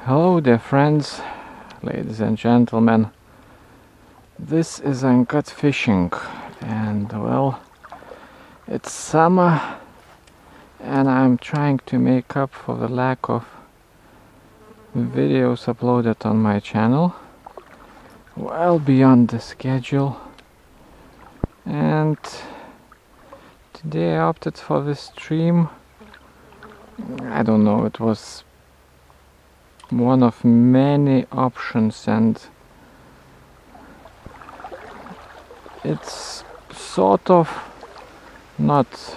Hello dear friends, ladies and gentlemen. This is Uncut Fishing, and well, it's summer and I'm trying to make up for the lack of videos uploaded on my channel, well beyond the schedule. And today I opted for this stream. I don't know, it was one of many options, and it's sort of not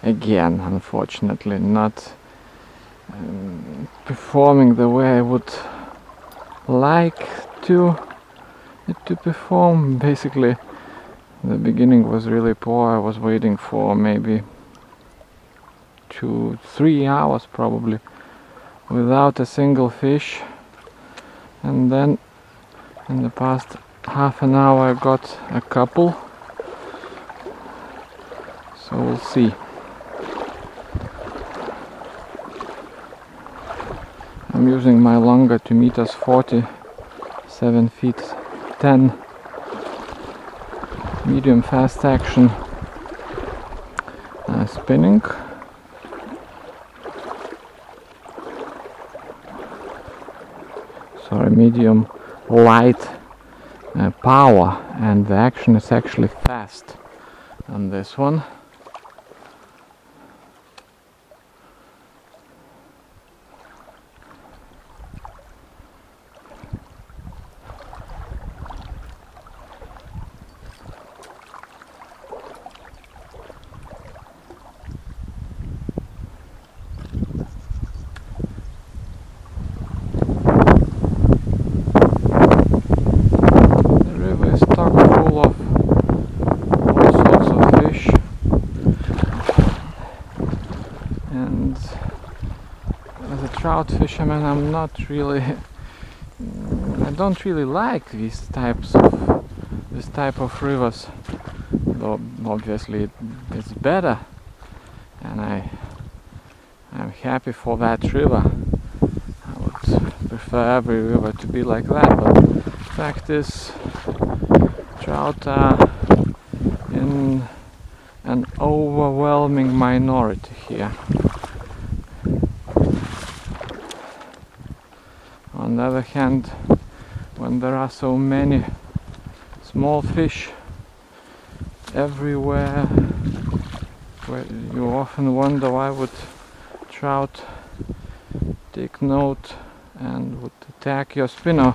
again, unfortunately, not performing the way I would like to perform. Basically, the beginning was really poor. I was waiting for maybe 2-3 hours probably without a single fish, and then in the past half an hour I got a couple, so we'll see. I'm using my Longa 2 meters 40, 7 feet 10 medium fast action spinning. Sorry, medium light power, and the action is actually fast on this one. And as a trout fisherman, I don't really like this type of rivers, though obviously it's better, and I'm happy for that river. I would prefer every river to be like that, but the fact is, trout are in an overwhelming minority here. On the other hand, when there are so many small fish everywhere, where you often wonder why would trout take note and would attack your spinner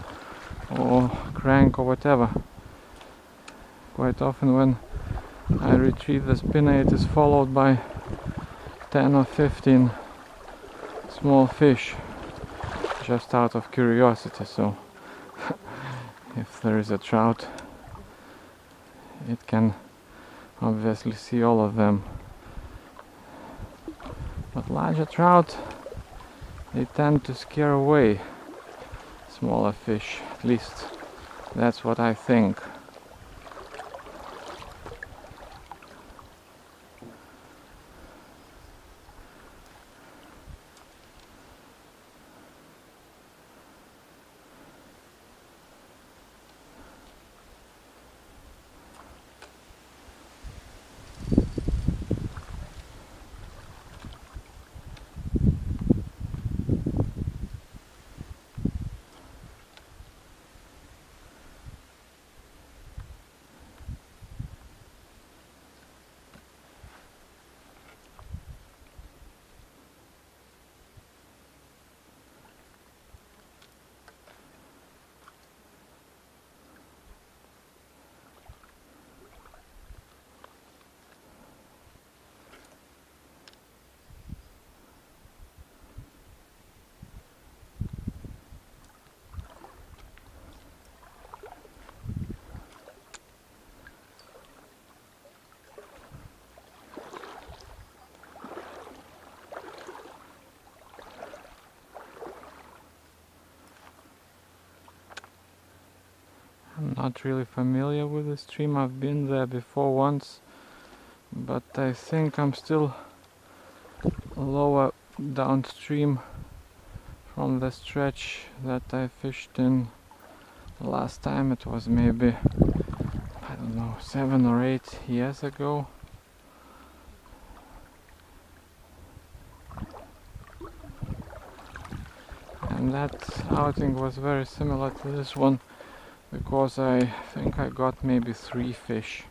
or crank or whatever. Quite often when I retrieve the spinner, it is followed by 10 or 15 small fish, just out of curiosity. So if there is a trout, it can obviously see all of them. But larger trout, they tend to scare away smaller fish. At least that's what I think. I'm not really familiar with the stream. I've been there before once, but I think I'm still lower downstream from the stretch that I fished in last time. It was maybe, I don't know, 7 or 8 years ago. And that outing was very similar to this one, because I think I got maybe 3 fish.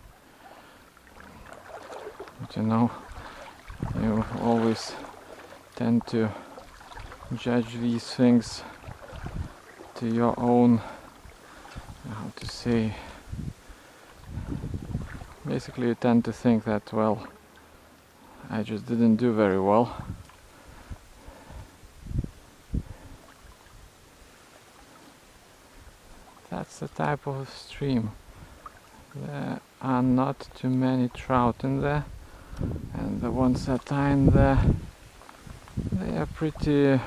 But you know, you always tend to judge these things to your own, how to say, basically you tend to think that, well, I just didn't do very well. That's the type of stream. There are not too many trout in there, and the ones that are in there, they are pretty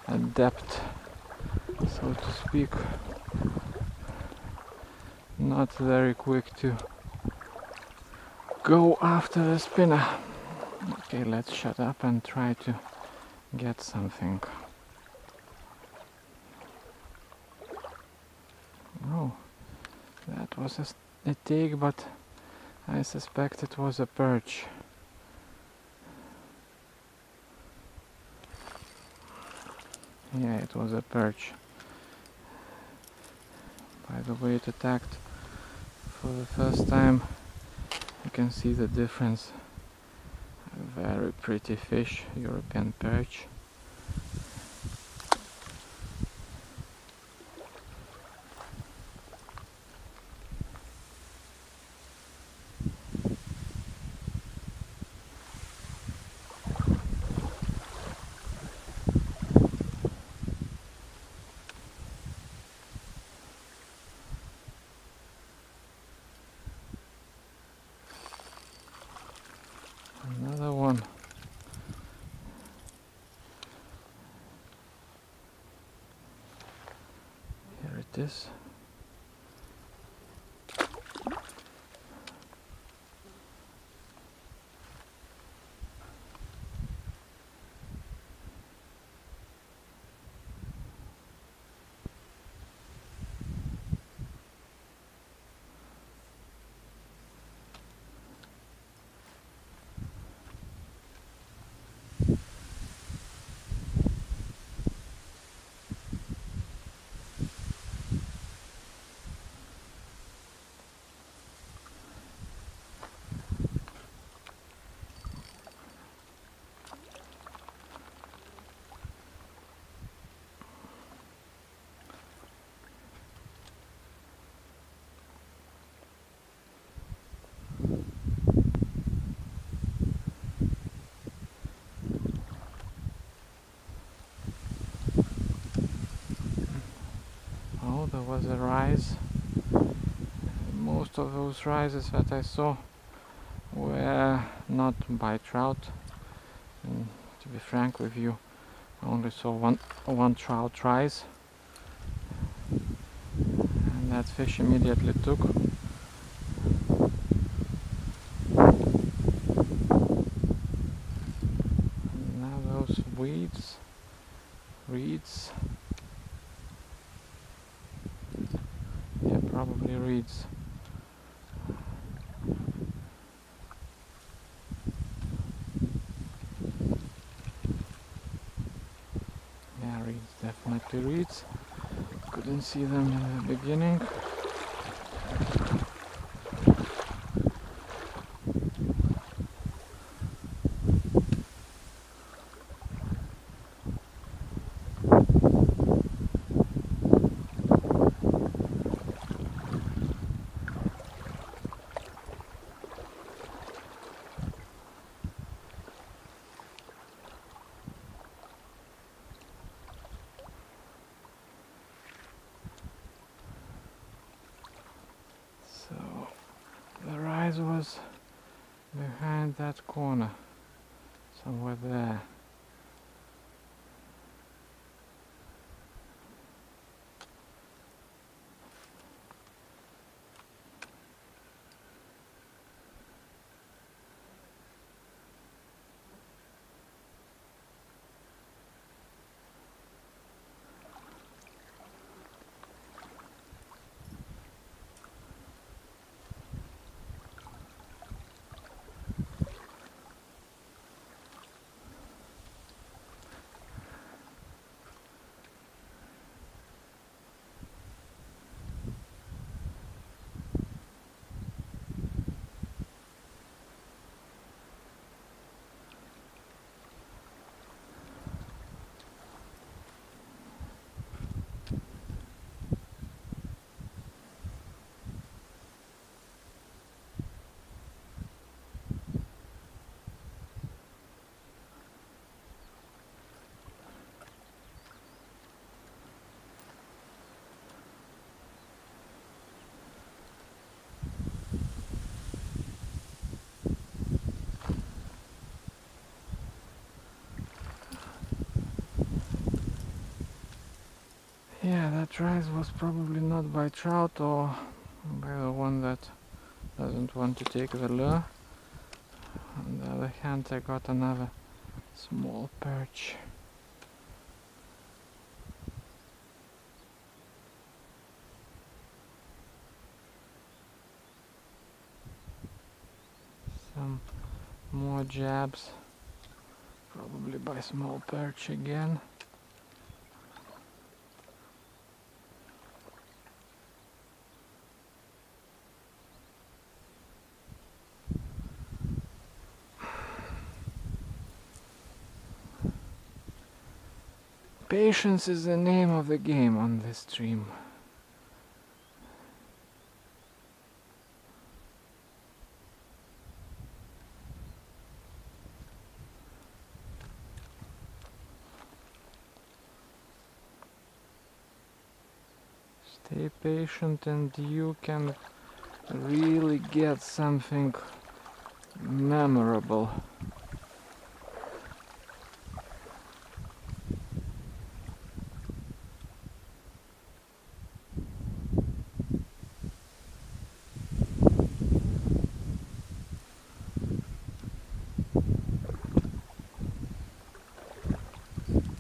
adept, so to speak. Not very quick to go after the spinner. Okay, let's shut up and try to get something. Oh, that was a take, but I suspect it was a perch. Yeah, it was a perch. By the way it attacked for the first time, you can see the difference. A very pretty fish, European perch. Another one. Here it is. Oh, there was a rise. Most of those rises that I saw were not by trout. And to be frank with you, I only saw one trout rise, and that fish immediately took. And now those reeds, yeah, probably reeds. Yeah, reeds, definitely reeds. Couldn't see them in the beginning. So the rise was behind that corner, somewhere there. Yeah, that rise was probably not by trout or by the one that doesn't want to take the lure. On the other hand, I got another small perch. Some more jabs, probably by small perch again. Patience is the name of the game on this stream. Stay patient and you can really get something memorable.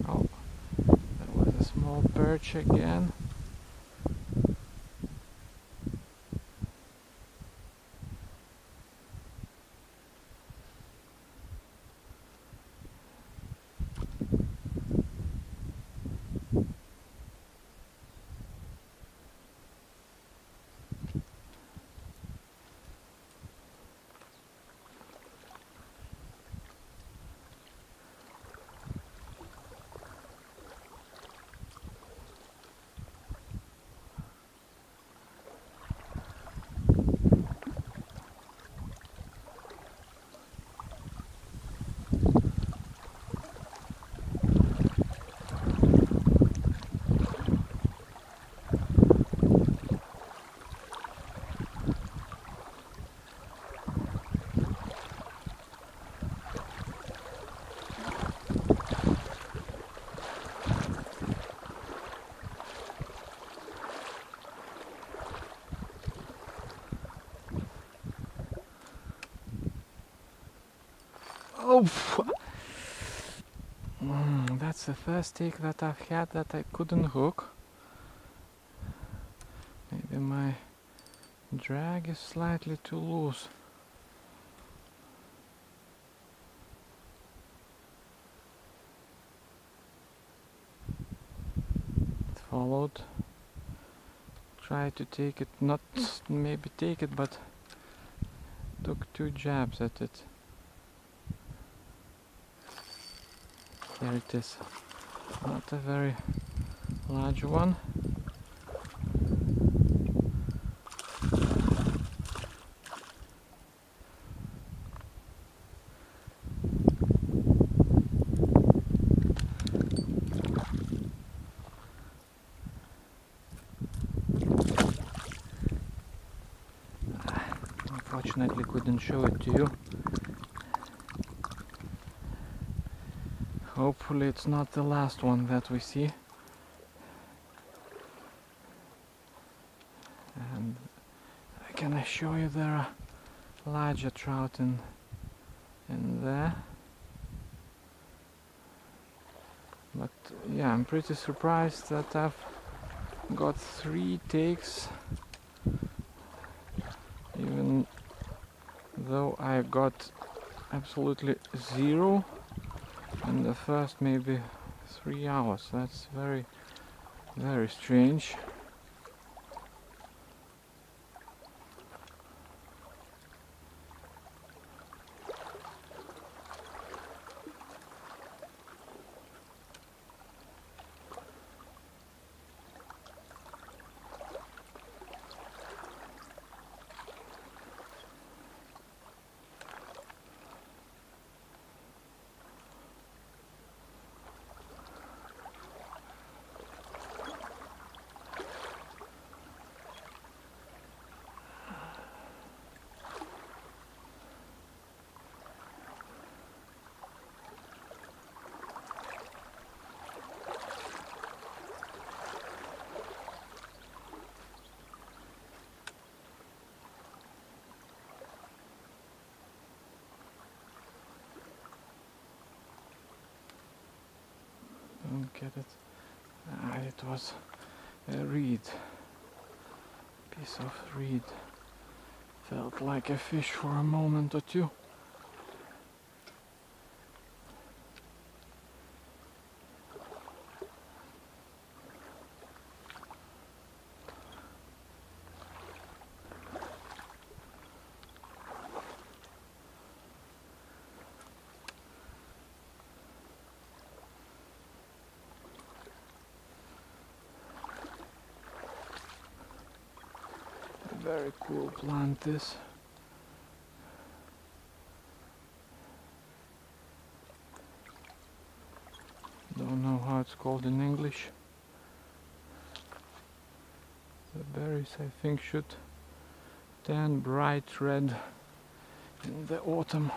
Oh, that was a small perch again. Oh, that's the first take that I've had that I couldn't hook. Maybe my drag is slightly too loose. It followed. Tried to take it, not maybe take it, but took 2 jabs at it. Here it is. Not a very large one. Unfortunately couldn't show it to you. Hopefully it's not the last one that we see. And I can assure you there are larger trout in there. But yeah, I'm pretty surprised that I've got 3 takes, even though I got absolutely 0 in the first maybe 3 hours. That's very, very strange. don't get it. It was a reed. Piece of reed. Felt like a fish for a moment or two. Very cool plant this. Don't know how it's called in English. The berries I think should turn bright red in the autumn.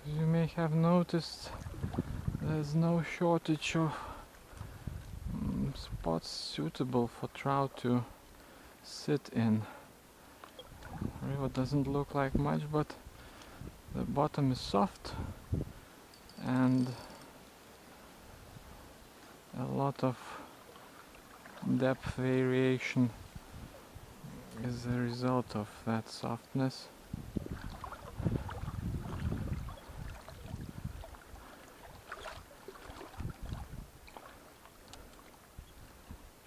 As you may have noticed, there's no shortage of spots suitable for trout to sit in. River doesn't look like much, but the bottom is soft and a lot of depth variation is a result of that softness.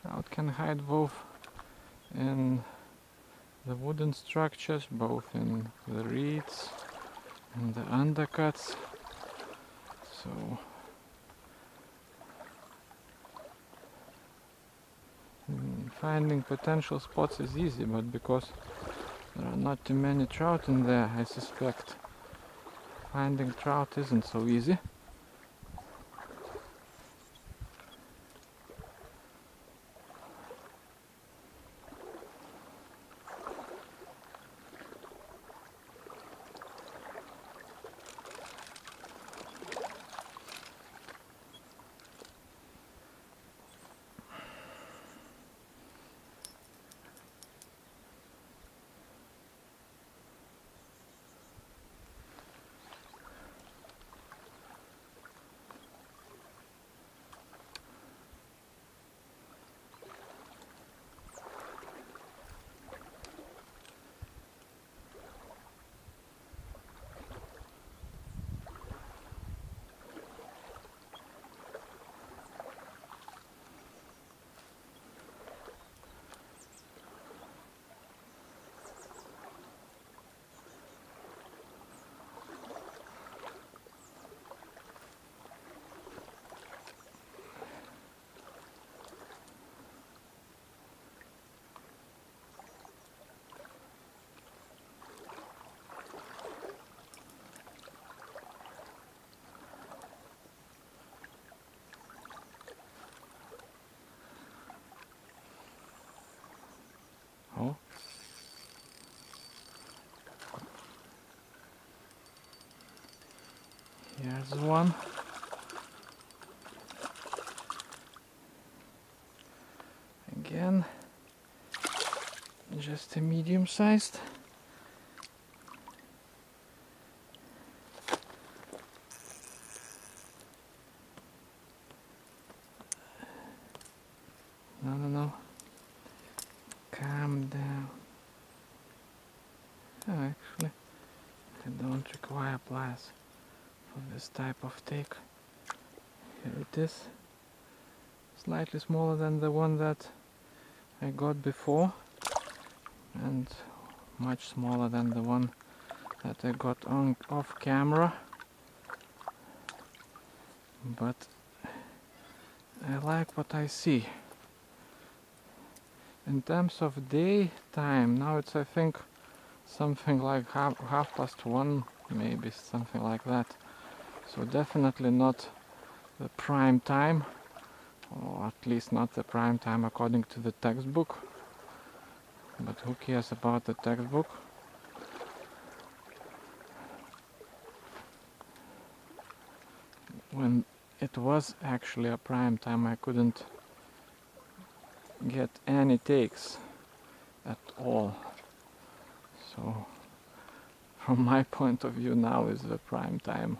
Trout can hide both in the wooden structures, both in the reeds and the undercuts. So finding potential spots is easy, but because there are not too many trout in there, I suspect finding trout isn't so easy. Oh. Here's one. Again, just a medium-sized. No. Calm down. Oh, actually, I don't require pliers for this type of take. Here it is. Slightly smaller than the one that I got before, and much smaller than the one that I got on off camera. But I like what I see. in terms of daytime, now it's I think something like half past 1, maybe something like that. So definitely not the prime time, or at least not the prime time according to the textbook. But who cares about the textbook? When it was actually a prime time, I couldn't get any takes at all. So from my point of view, now is the prime time.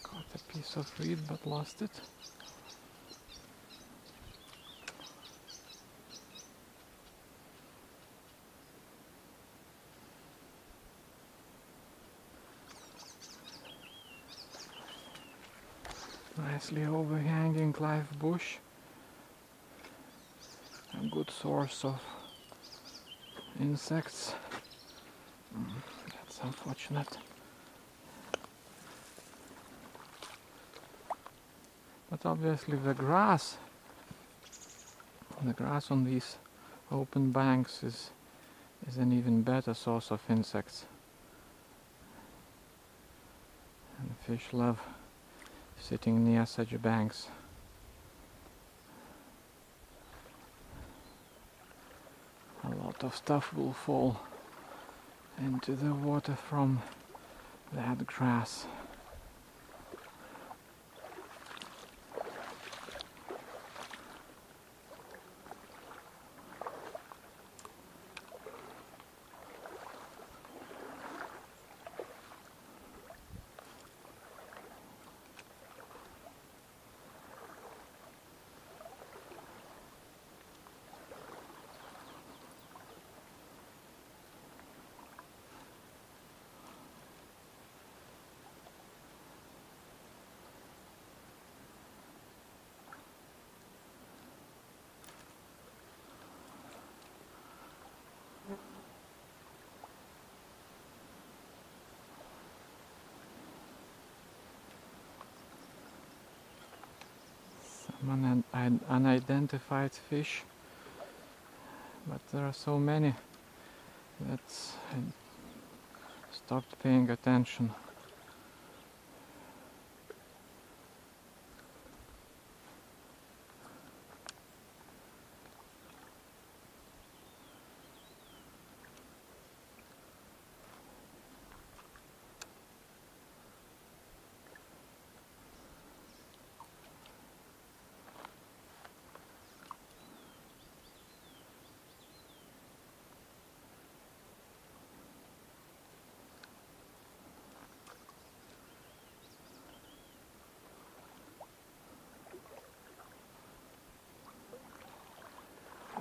Got a piece of reed but lost it. Nicely overhanging live bush. A good source of insects. That's unfortunate. But obviously the grass on these open banks is an even better source of insects. And fish love sitting near such banks. A lot of stuff will fall into the water from that grass. Some unidentified fish, but there are so many that I stopped paying attention.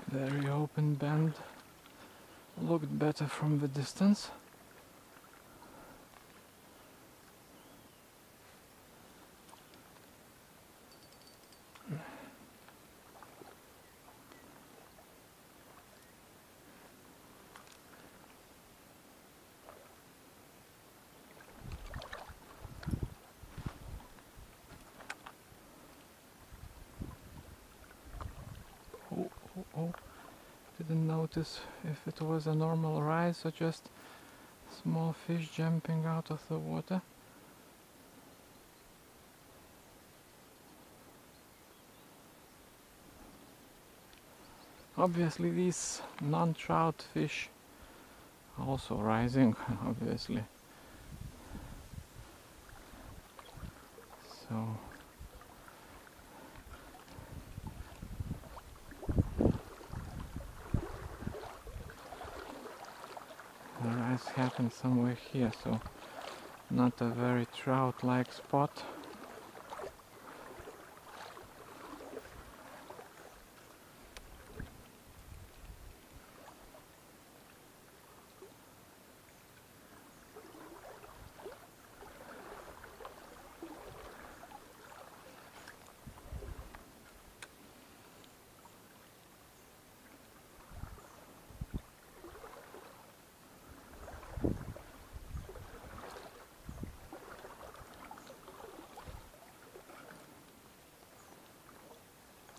Very open bend. Looked better from the distance. Oh, didn't notice if it was a normal rise or just small fish jumping out of the water. Obviously these non-trout fish are also rising, obviously. So the rise happened somewhere here, so not a very trout-like spot.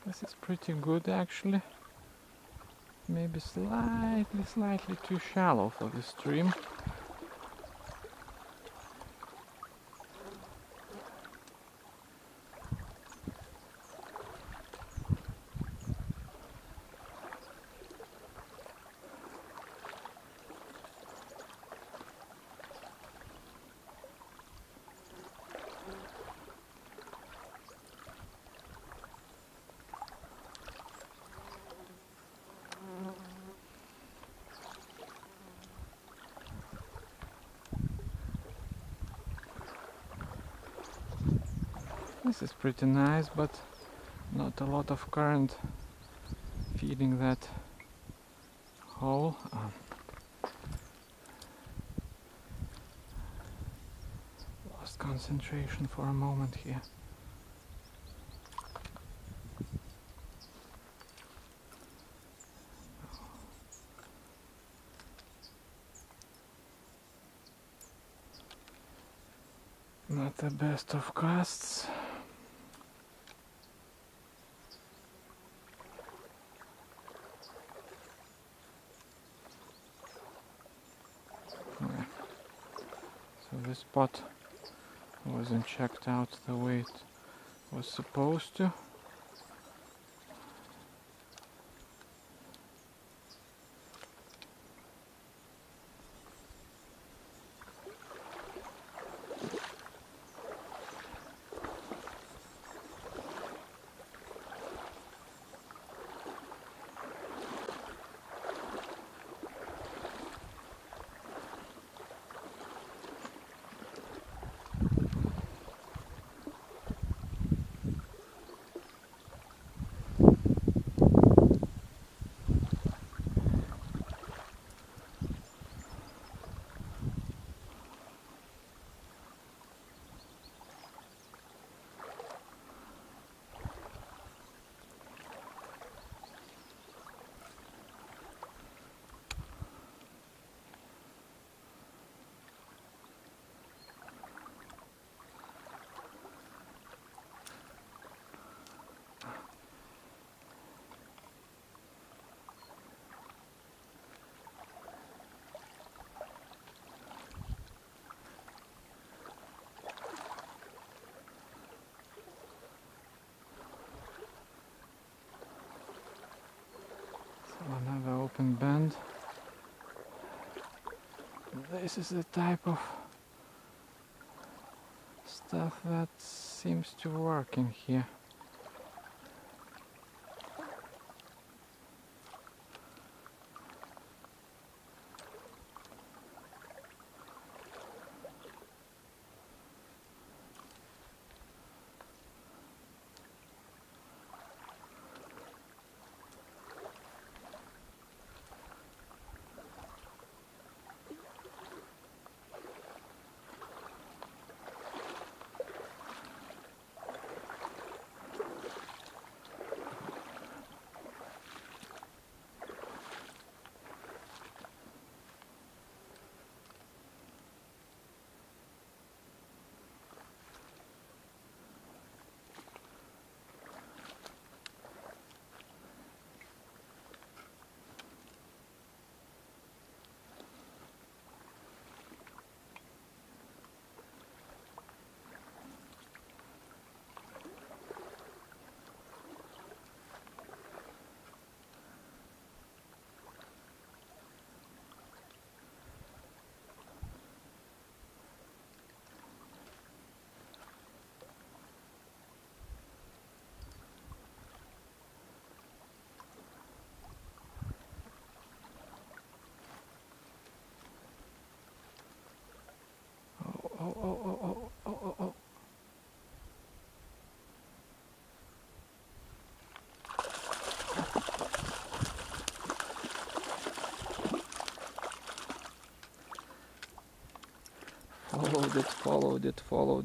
This is pretty good actually. Maybe slightly too shallow for the stream. This is pretty nice, but not a lot of current feeding that hole. Lost concentration for a moment here. Not the best of casts. Yeah. So this spot wasn't checked out the way it was supposed to. Another open bend. This is the type of stuff that seems to work in here. followed it. Ow.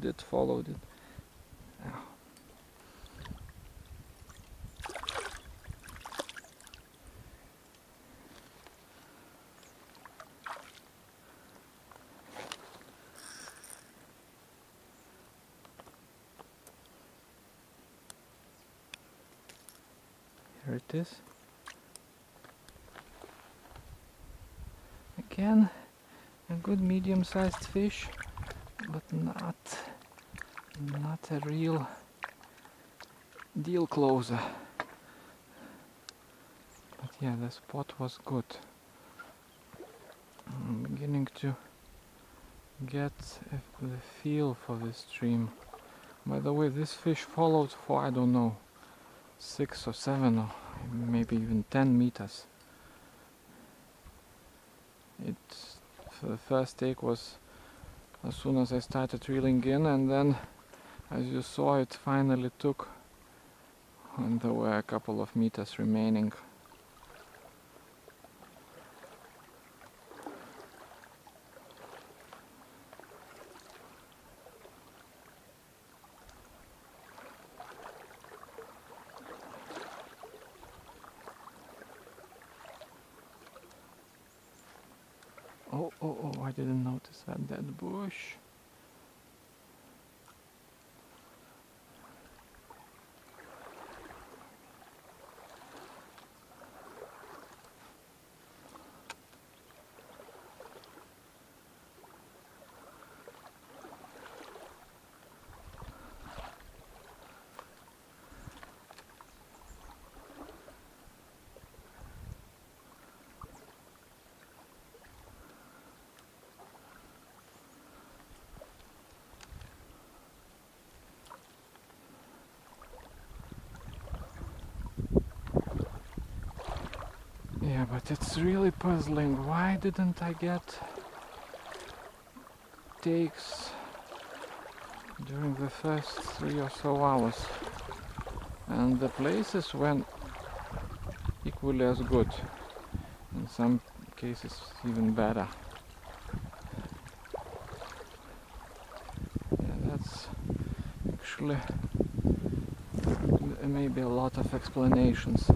Here it is. Again, a good medium-sized fish, but not a real deal closer. But yeah, the spot was good. I'm beginning to get the feel for this stream. By the way, this fish followed for, I don't know, 6 or 7 or maybe even 10 meters. The first take was as soon as I started reeling in, and then as you saw, it finally took, and there were a couple of meters remaining. Oh, I didn't notice that dead bush. Yeah, but it's really puzzling. Why didn't I get takes during the first 3 or so hours? And the places went equally as good. In some cases even better. Yeah, that's actually maybe a lot of explanations.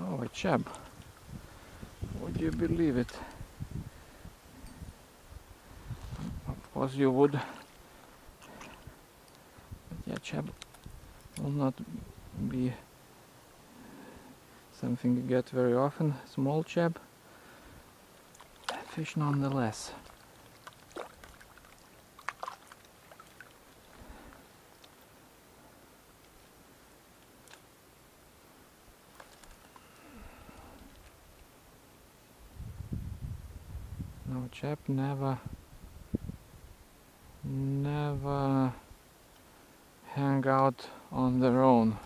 Oh, a chub. Would you believe it? Of course you would. But yeah, chub will not be something you get very often. Small chub. Fish nonetheless. No, chub never hang out on their own.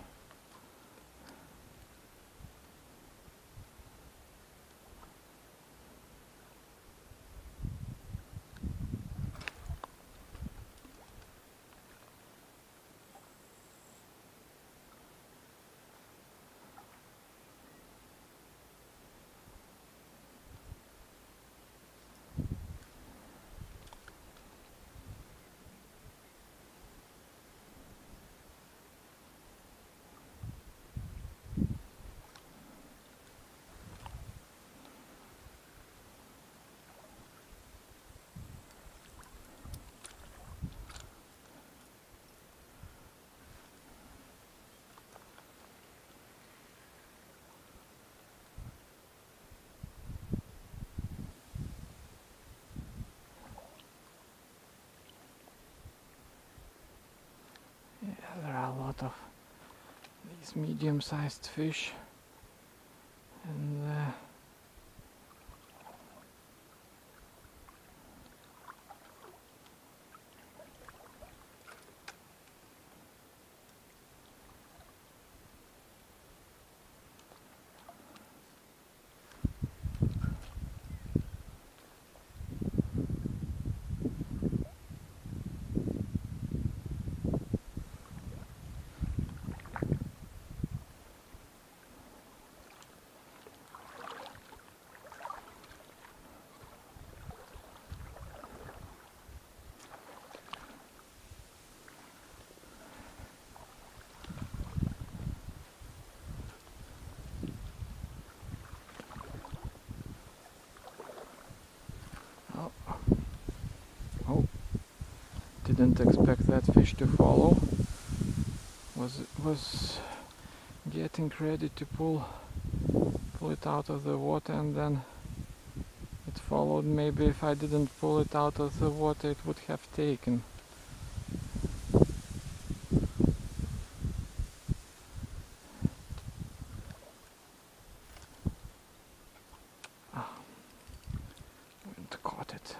There are a lot of these medium-sized fish, and oh, didn't expect that fish to follow. Was getting ready to pull it out of the water, and then it followed. Maybe if I didn't pull it out of the water, it would have taken. Wind caught it.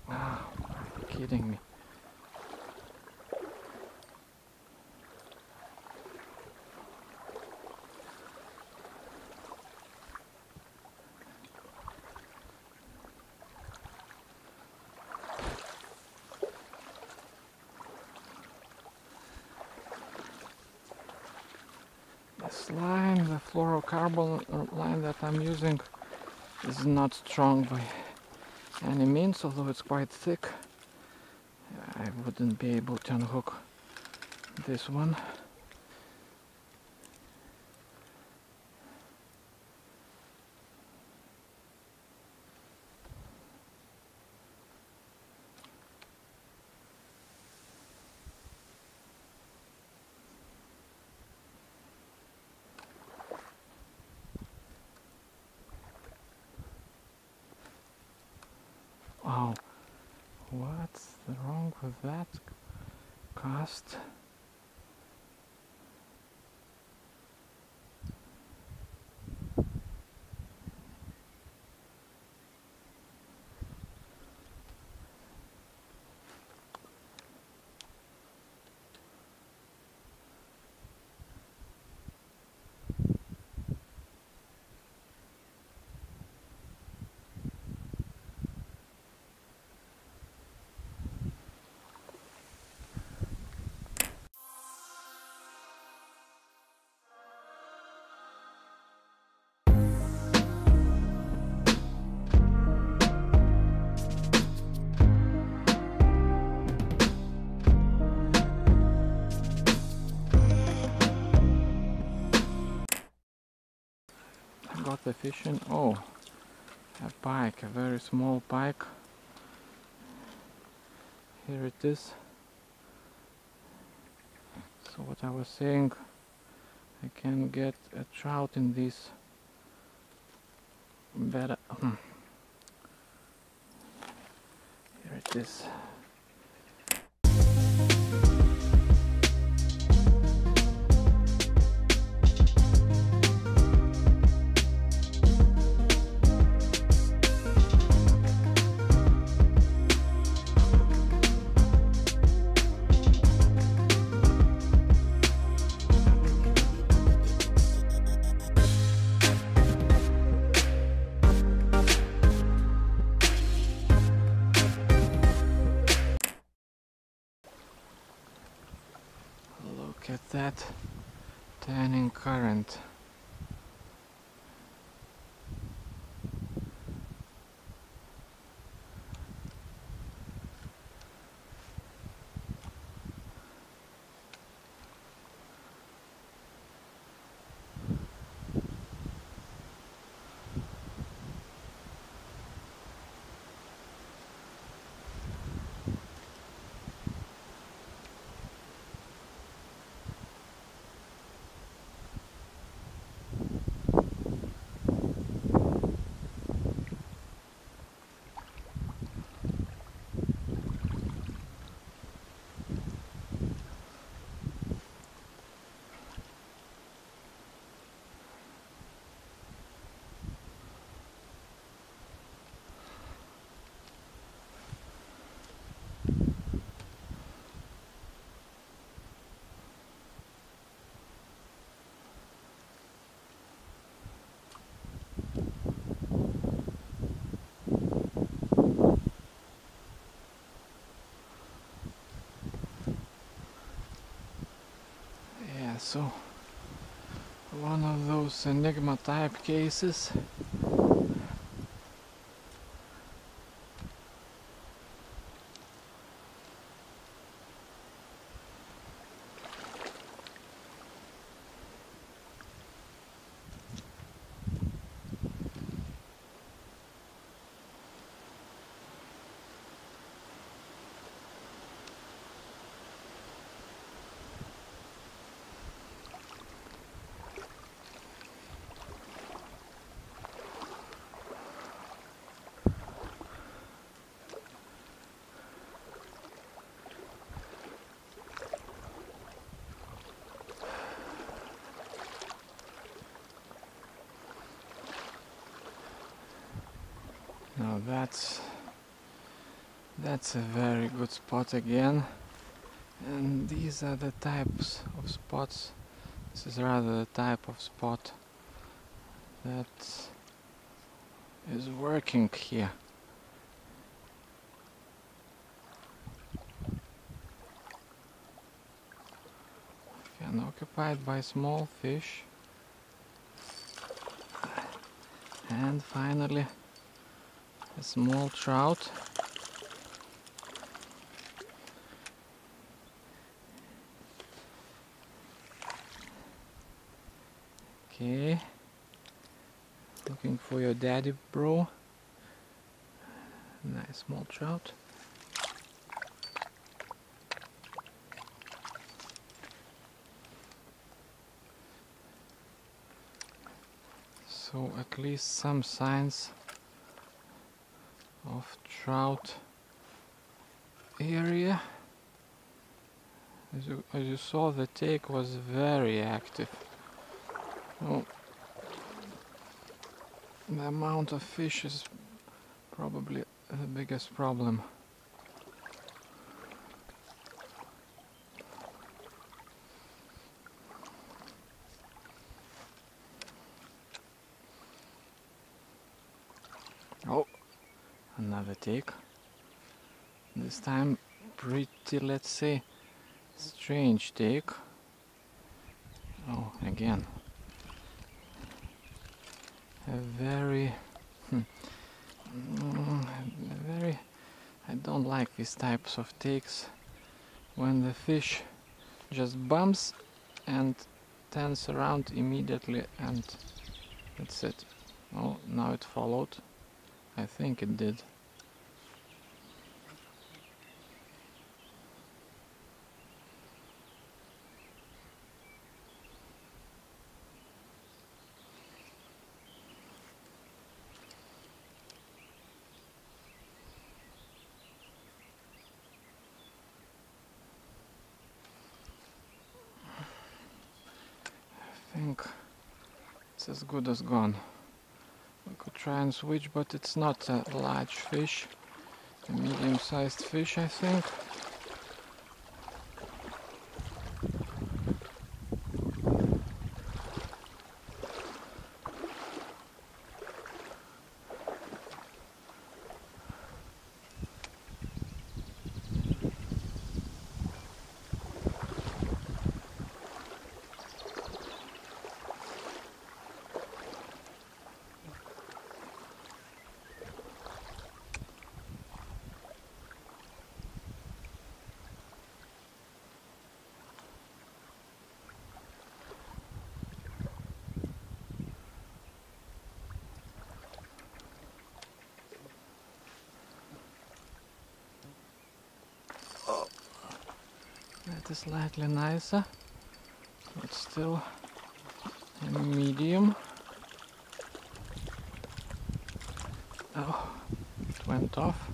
Are you kidding me? This line, the fluorocarbon line that I'm using, is not strong by any means, although it's quite thick. I wouldn't be able to unhook this one. Wow, what's wrong with that cast? Got the fish in. Oh, a pike, a very small pike. Here it is. So what I was saying, I can get a trout in this better. Here it is. Look at that turning current. also one of those Enigma type cases. Now that's a very good spot again, and these are the types of spots. This is rather the type of spot that is working here. Again, occupied by small fish, and finally a small trout. Okay, looking for your daddy, bro. Nice small trout. So at least some signs of trout area. As you saw, the take was very active. Oh, the amount of fish is probably the biggest problem. Oh, another take. This time pretty, let's say, strange take. Oh, again. A very I don't like these types of takes when the fish just bumps and turns around immediately, and that's it. Oh, now it followed. I think it did. I think it's as good as gone. We could try and switch, but it's not a large fish. A medium-sized fish, I think. That is slightly nicer, but still a medium. Oh, it went off.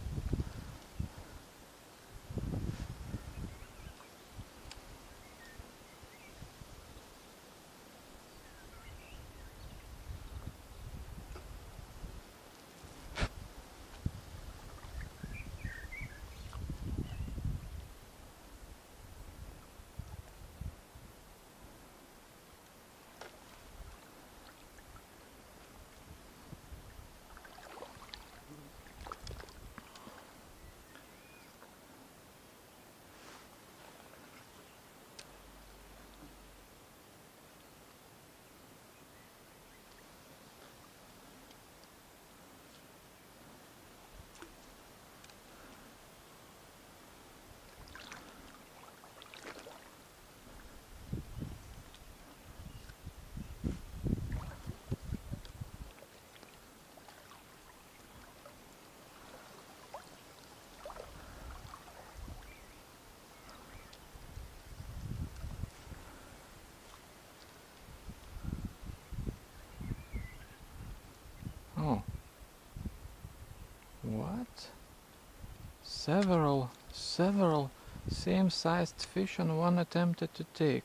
several same-sized fish on one attempted to take.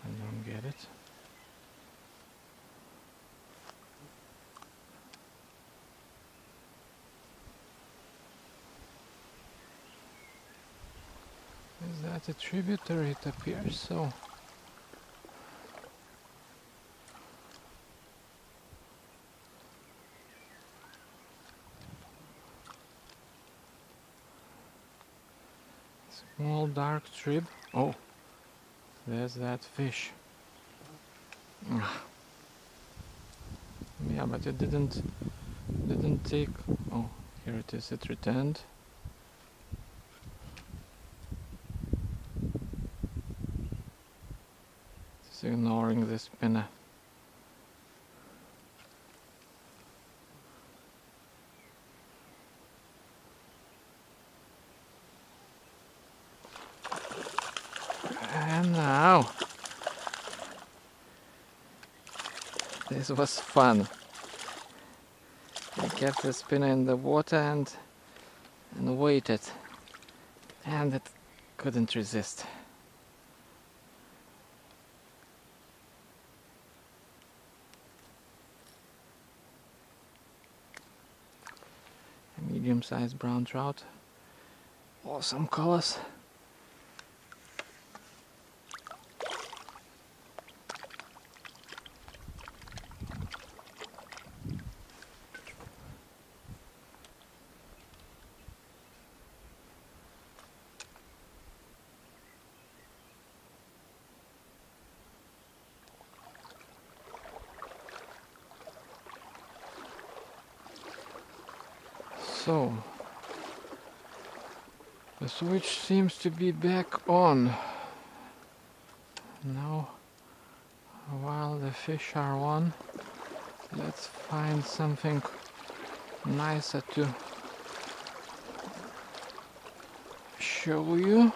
I don't get it. Is that a tributary? It appears so. Small dark trib. Oh, there's that fish. Yeah, but it didn't take. Oh, here it is. It returned. It's ignoring the spinner. And now, this was fun. I kept the spinner in the water and waited, and it couldn't resist. A medium-sized brown trout. Awesome colors. So, the switch seems to be back on. Now, while the fish are on, let's find something nicer to show you.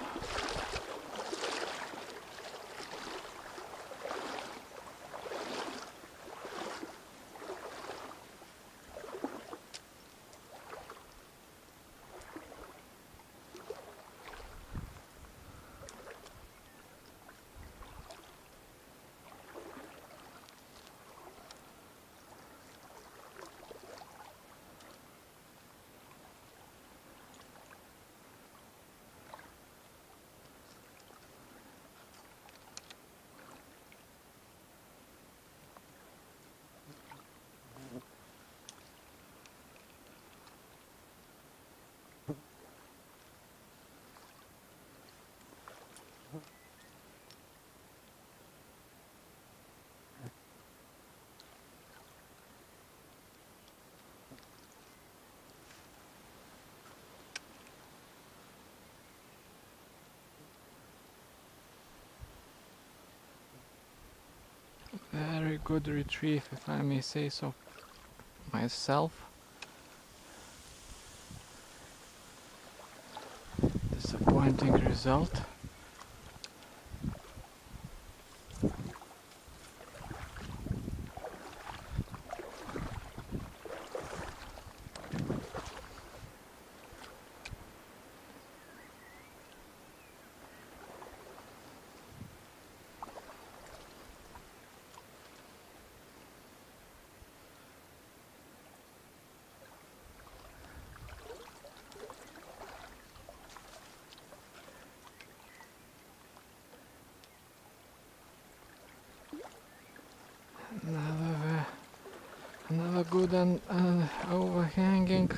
Very good retrieve, if I may say so myself. Disappointing result. Another good and overhanging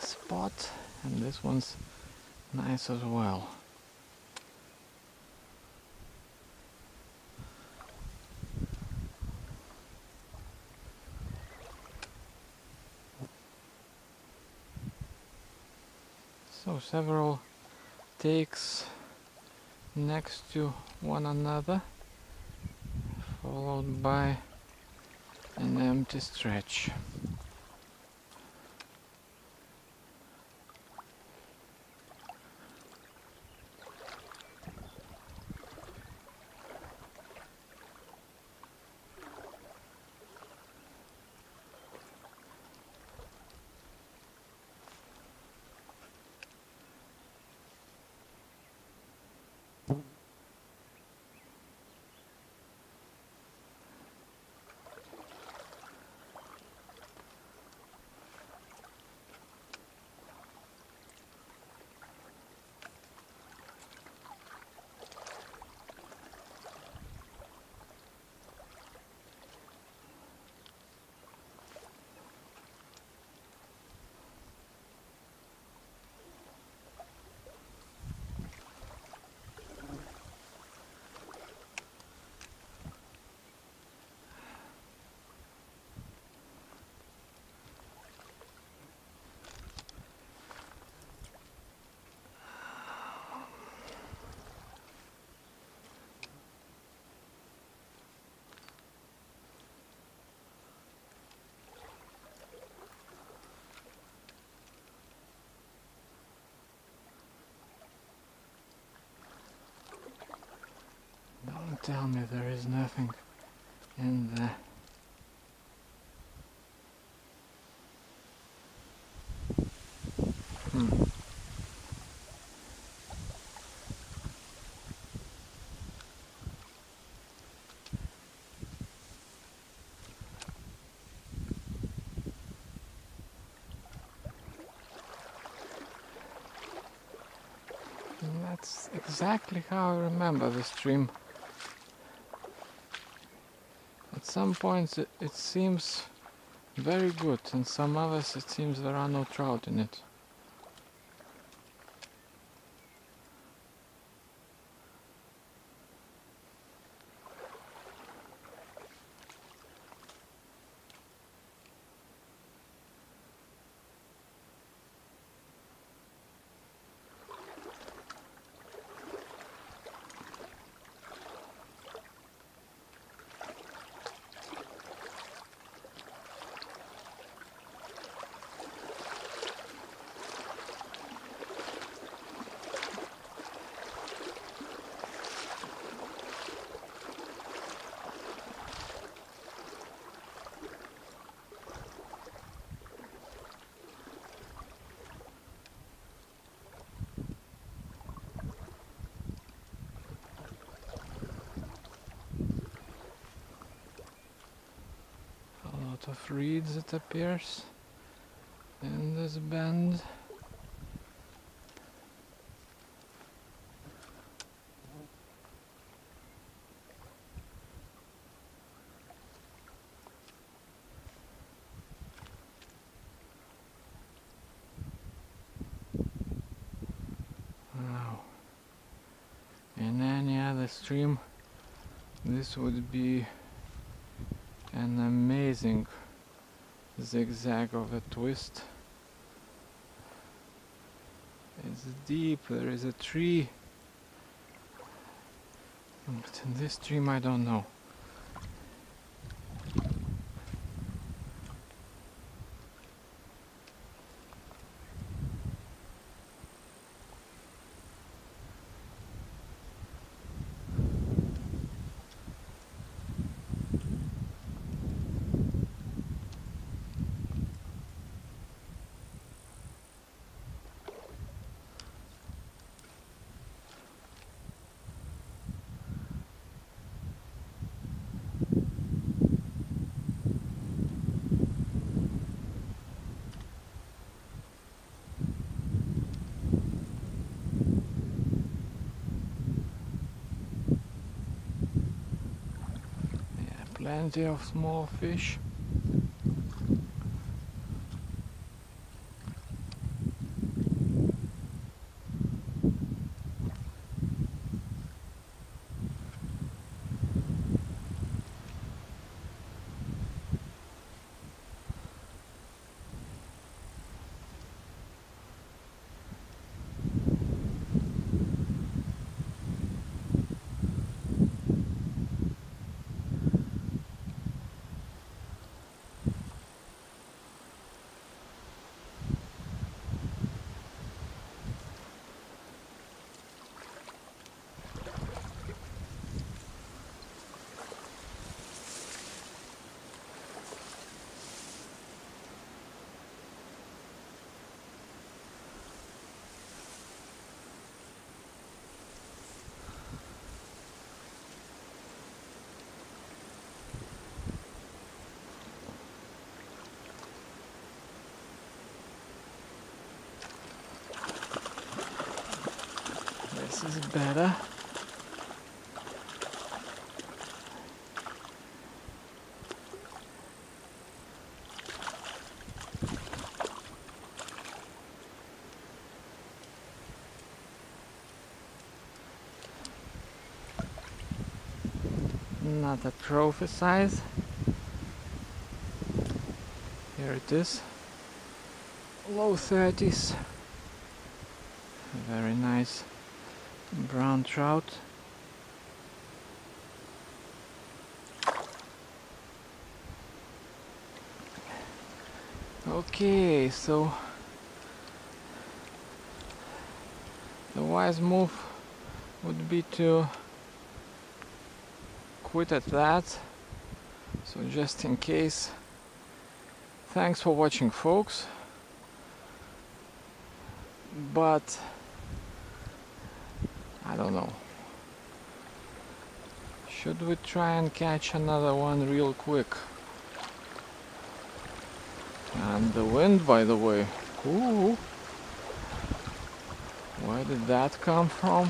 spot, and this one's nice as well. So several takes next to one another, followed by an empty stretch. Don't tell me there is nothing in there. And that's exactly how I remember the stream. At some points it seems very good, and some others it seems there are no trout in it. Of reeds, it appears, in this bend. Wow. In any other stream, this would be an amazing zigzag of a twist. It's deep, there is a tree, but in this stream I don't know. Plenty of small fish. This is better. Not a trophy size. Here it is. Low 30s. Very nice brown trout. Okay, so the wise move would be to quit at that. So just in case. Thanks for watching, folks. But I don't know. Should we try and catch another one real quick? And the wind, by the way. Ooh. Where did that come from?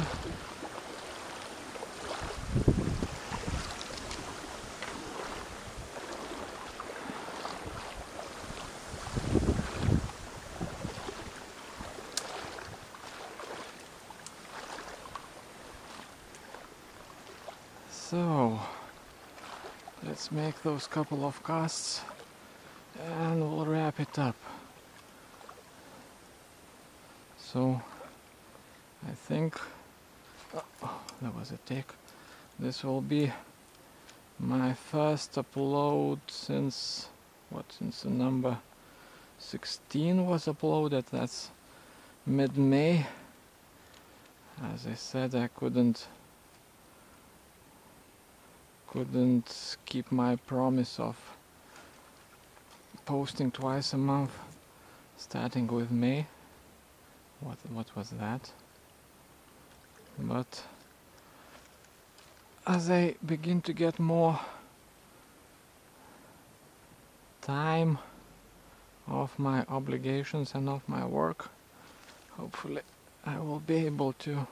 So, let's make those couple of casts and we'll wrap it up. So, I think there was a tick. This will be my first upload since since the number 16 was uploaded. That's mid-May. As I said, I couldn't keep my promise of posting twice a month, starting with May. What was that? But as I begin to get more time off my obligations and off my work, hopefully I will be able to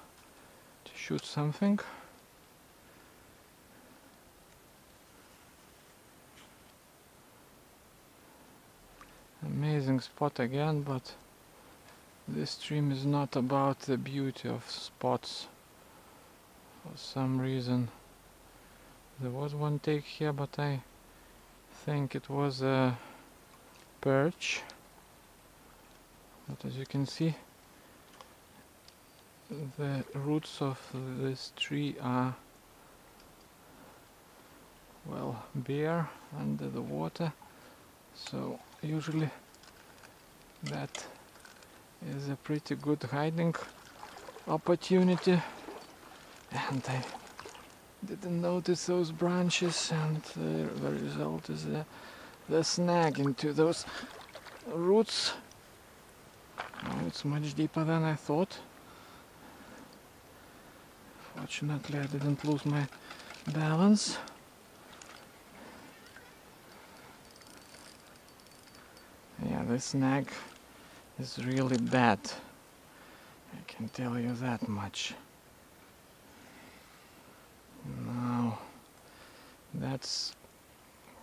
shoot something. Amazing spot again, but this stream is not about the beauty of spots. For some reason there was one take here, but I think it was a perch. But as you can see, the roots of this tree are well bare under the water, so usually that is a pretty good hiding opportunity, and I didn't notice those branches, and the result is the snag into those roots. Oh, it's much deeper than I thought. Fortunately I didn't lose my balance. Yeah, this snag is really bad. I can tell you that much. Now, that's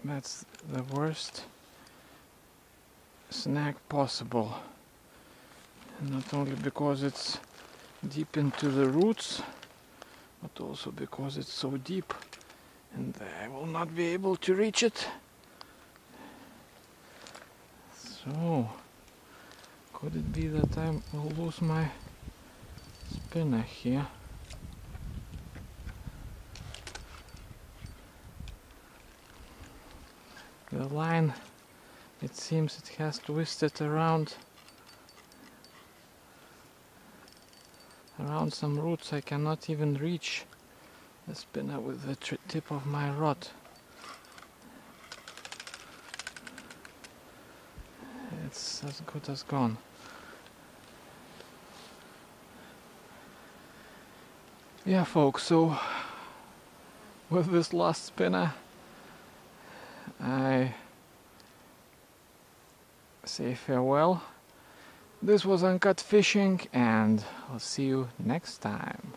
the worst snag possible. And not only because it's deep into the roots, but also because it's so deep and I will not be able to reach it. So, could it be that I will lose my spinner here? The line, it seems it has twisted around some roots. I cannot even reach the spinner with the tip of my rod. It's as good as gone. Yeah, folks, so with this last spinner I say farewell. This was Uncut Fishing, and I'll see you next time.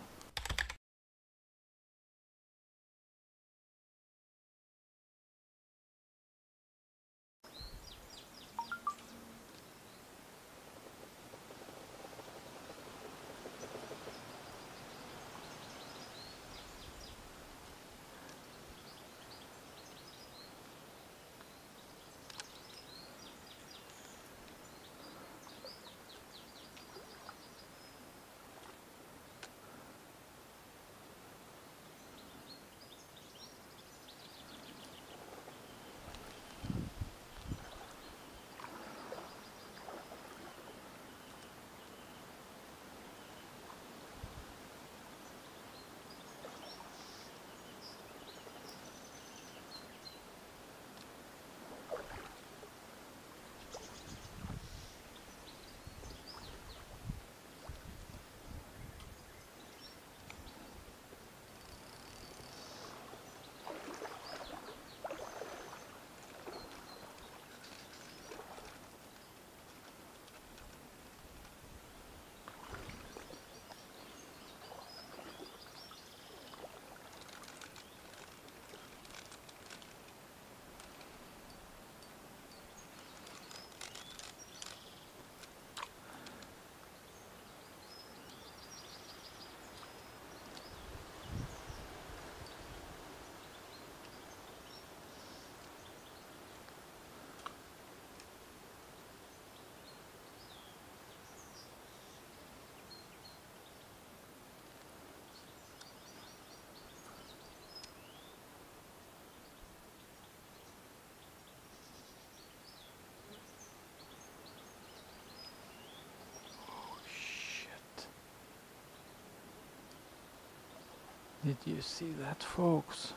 Did you see that, folks?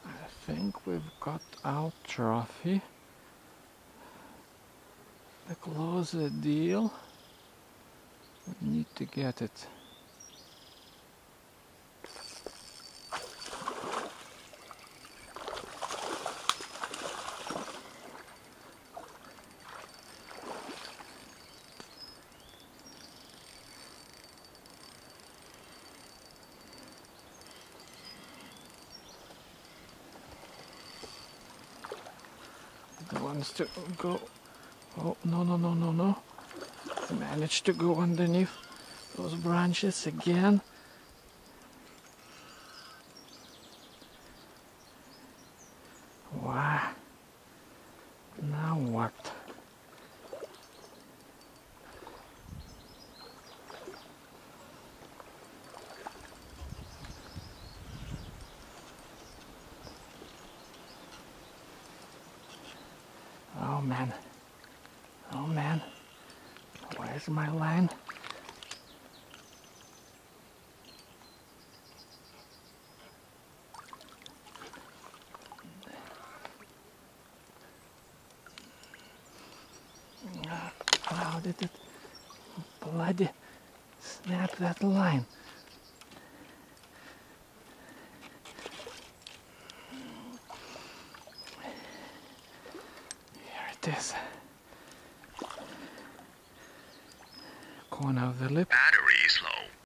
I think we've got our trophy. The closer the deal, we need to get it. It wants to go. Oh, no, no, no, no, no. Managed to go underneath those branches again. Wow. Now what? Oh man. Oh man. Where's my line? How did it bloody snap that line? Here it is. Corner of the lip. Battery is low.